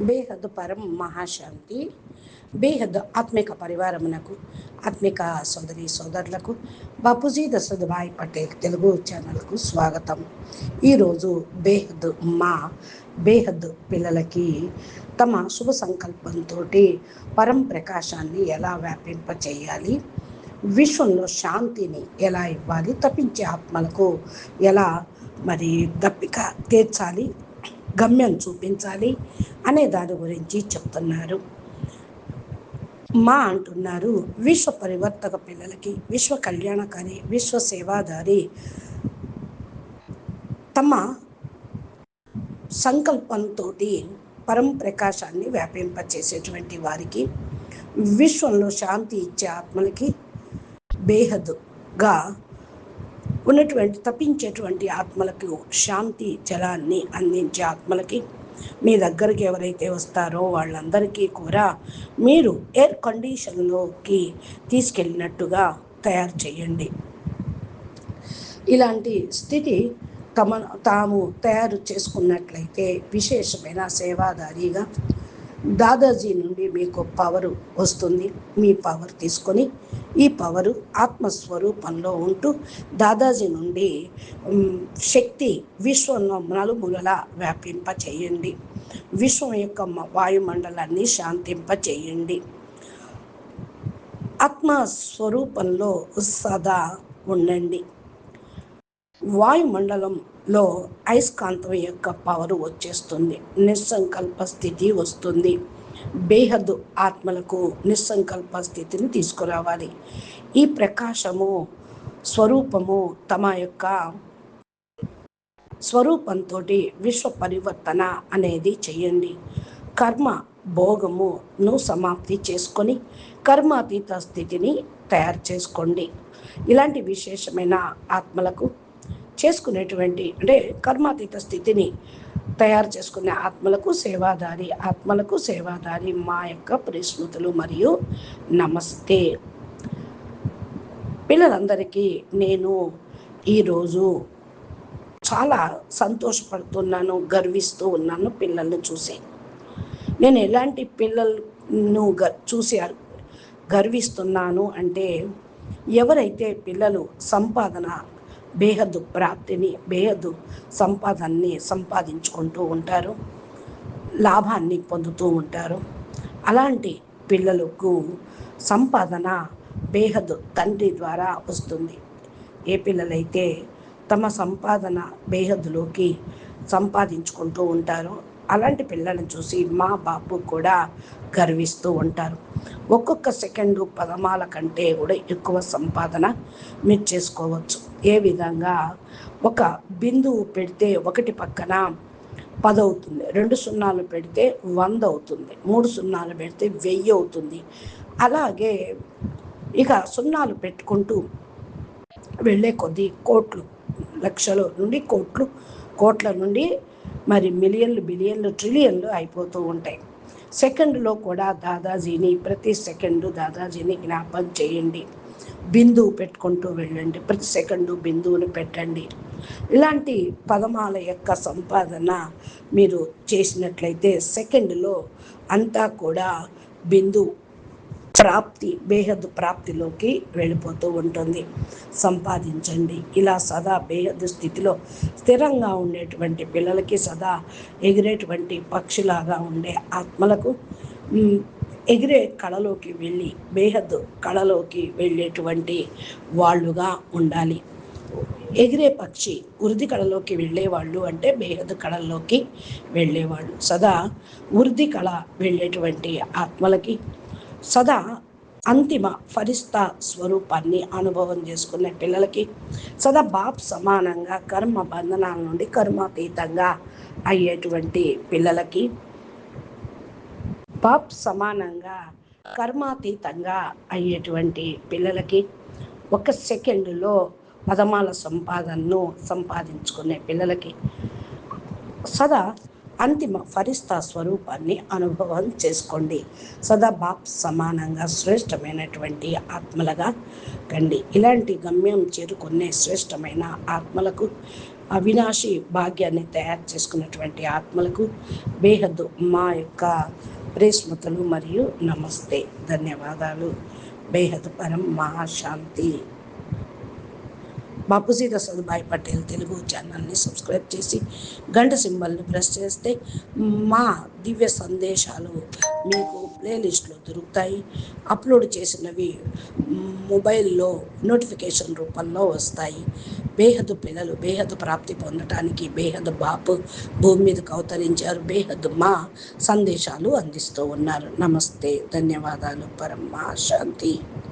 బేహద్ పరం మహాశాంతి. బేహద్ ఆత్మిక పరివారమునకు, ఆత్మిక సోదరి సోదరులకు బాపూజీ దశరథభాయ్ పటేల్ తెలుగు ఛానల్కు స్వాగతం. ఈరోజు బేహద్ పిల్లలకి తమ శుభ సంకల్పంతో పరం ప్రకాశాన్ని ఎలా వ్యాపింపచేయాలి, విశ్వంలో శాంతిని ఎలా ఇవ్వాలి, తప్పించే ఆత్మలకు ఎలా దప్పిక తీర్చాలి, గమ్యం చూపించాలి అనే దాని గురించి చెప్తున్నారు. అంటున్నారు, విశ్వ పరివర్తక పిల్లలకి, విశ్వ కళ్యాణకారి, విశ్వ సేవాదారి తమ సంకల్పంతో పరం ప్రకాశాన్ని వ్యాపింపచేసేటువంటి వారికి, విశ్వంలో శాంతి ఇచ్చే ఆత్మలకి, బేహద్గా ఉన్నటువంటి తప్పించేటువంటి ఆత్మలకు శాంతి జలాన్ని అందించే ఆత్మలకి, మీ దగ్గరికి ఎవరైతే వస్తారో వాళ్ళందరికీ కూడా మీరు ఎయిర్ కండిషన్లోకి తీసుకెళ్ళినట్టుగా తయారు చేయండి. ఇలాంటి స్థితి తాము తయారు చేసుకున్నట్లయితే విశేషమైన సేవాదారిగా దాదాజీ నుండి మీకు పవర్ వస్తుంది. మీ పవర్ తీసుకొని ఈ పవరు ఆత్మస్వరూపంలో ఉంటూ దాదాజీ నుండి శక్తి విశ్వంలో నలుమూలలా వ్యాపింప చేయండి. విశ్వం యొక్క వాయుమండలాన్ని శాంతింప చేయండి. ఆత్మస్వరూపంలో సదా ఉండండి. వాయుమండలంలో అయస్కాంతం యొక్క పవర్ వచ్చేస్తుంది. నిస్సంకల్ప స్థితి వస్తుంది. బేహద్దు ఆత్మలకు నిస్సంకల్ప స్థితిని తీసుకురావాలి. ఈ ప్రకాశము స్వరూపము తమ యొక్క స్వరూపంతో విశ్వ పరివర్తన అనేది చేయండి. కర్మ భోగమును సమాప్తి చేసుకొని కర్మాతీత స్థితిని తయారు చేసుకోండి. ఇలాంటి విశేషమైన ఆత్మలకు చేసుకునేటువంటి కర్మాతీత స్థితిని తయారు చేసుకునే ఆత్మలకు సేవాదారి మా యొక్క పరిస్మృతులు మరియు నమస్తే. పిల్లలందరికీ నేను ఈరోజు చాలా సంతోషపడుతున్నాను, గర్విస్తూ ఉన్నాను పిల్లల్ని చూసి. నేను ఎలాంటి పిల్లలను చూసి గర్విస్తున్నాను అంటే, ఎవరైతే పిల్లలు సంపాదన బేహద్దు ప్రాప్తిని, బేహద్దు సంపాదనని సంపాదించుకుంటూ ఉంటారు, లాభాన్ని పొందుతూ ఉంటారు, అలాంటి పిల్లలకు సంపాదన బేహద్దు తండ్రి ద్వారా వస్తుంది. ఏ పిల్లలైతే తమ సంపాదన బేహద్దులోకి సంపాదించుకుంటూ ఉంటారో అలాంటి పిల్లలను చూసి మా బాపు కూడా గర్విస్తూ ఉంటారు. ఒక్కొక్క సెకండు పదమాల కంటే కూడా ఎక్కువ సంపాదన మీరు చేసుకోవచ్చు. ఏ విధంగా ఒక బిందువు పెడితే ఒకటి పక్కన 10 అవుతుంది, 2 సున్నాలు పెడితే 100 అవుతుంది, 3 సున్నాలు పెడితే 1000 అవుతుంది. అలాగే ఇక సున్నాలు పెట్టుకుంటూ వెళ్ళే కొద్దీ కోట్లు, లక్షల నుండి కోట్ల నుండి మిలియన్లు, బిలియన్లు, ట్రిలియన్లు అయిపోతూ ఉంటాయి. సెకండ్లో కూడా ప్రతి సెకండు దాదాజీని జ్ఞాపకం చేయండి. బిందువు పెట్టుకుంటూ వెళ్ళండి, ప్రతి సెకండు బిందువుని పెట్టండి. ఇలాంటి పదమాల యొక్క సంపాదన మీరు చేసినట్లయితే సెకండ్లో అంతా కూడా బిందువు ప్రాప్తి, బేహద్దు ప్రాప్తిలోకి వెళ్ళిపోతూ ఉంటుంది. సంపాదించండి. ఇలా సదా బేహద్దు స్థితిలో స్థిరంగా ఉండేటువంటి పిల్లలకి, సదా ఎగిరేటువంటి పక్షిలాగా ఉండే ఆత్మలకు ఎగిరే కళలోకి వెళ్ళి బేహద్దు కళలోకి వెళ్ళేటువంటి వాళ్ళుగా ఉండాలి. ఎగిరే పక్షి వృద్ధి కళలోకి వెళ్ళేవాళ్ళు అంటే బేహద్దు కళల్లోకి వెళ్ళేవాళ్ళు. సదా వృద్ధి కళ వెళ్ళేటువంటి ఆత్మలకి సదా అంతిమ ఫరిస్తా స్వరూపాన్ని అనుభవం చేసుకునే పిల్లలకి, సదా బాప్ సమానంగా కర్మ బంధనాల నుండి కర్మాతీతంగా అయ్యేటువంటి పిల్లలకి, బాప్ సమానంగా కర్మాతీతంగా అయ్యేటువంటి పిల్లలకి, ఒక సెకండులో పదమాల సంపాదనను సంపాదించుకునే పిల్లలకి, సదా అంతిమ ఫరిస్తా స్వరూపాన్ని అనుభవం చేసుకోండి. సదా బాప్ సమానంగా శ్రేష్టమైనటువంటి ఆత్మలుగా కండి. ఇలాంటి గమ్యం చేరుకునే శ్రేష్టమైన ఆత్మలకు అవినాశి భాగ్యాన్ని తయారు చేసుకున్నటువంటి ఆత్మలకు బేహద్దు మా యొక్క ప్రేస్మృతులు మరియు నమస్తే, ధన్యవాదాలు. బేహద్ పరం మహాశాంతి. బాపూజీ దశరథభాయ్ పటేల్ తెలుగు ఛానల్ని సబ్స్క్రైబ్ చేసి గంట సింబల్ని ప్రెస్ చేస్తే మా దివ్య సందేశాలు మీకు ప్లేలిస్ట్లో దొరుకుతాయి. అప్లోడ్ చేసినవి మొబైల్లో నోటిఫికేషన్ రూపంలో వస్తాయి. బేహద్దు పిల్లలు బేహద్దు ప్రాప్తి పొందటానికి బేహద్దు బాపు భూమి మీదకు అవతరించారు. బేహద్దు మా సందేశాలు అందిస్తూ ఉన్నారు. నమస్తే, ధన్యవాదాలు. పరం మహాశాంతి.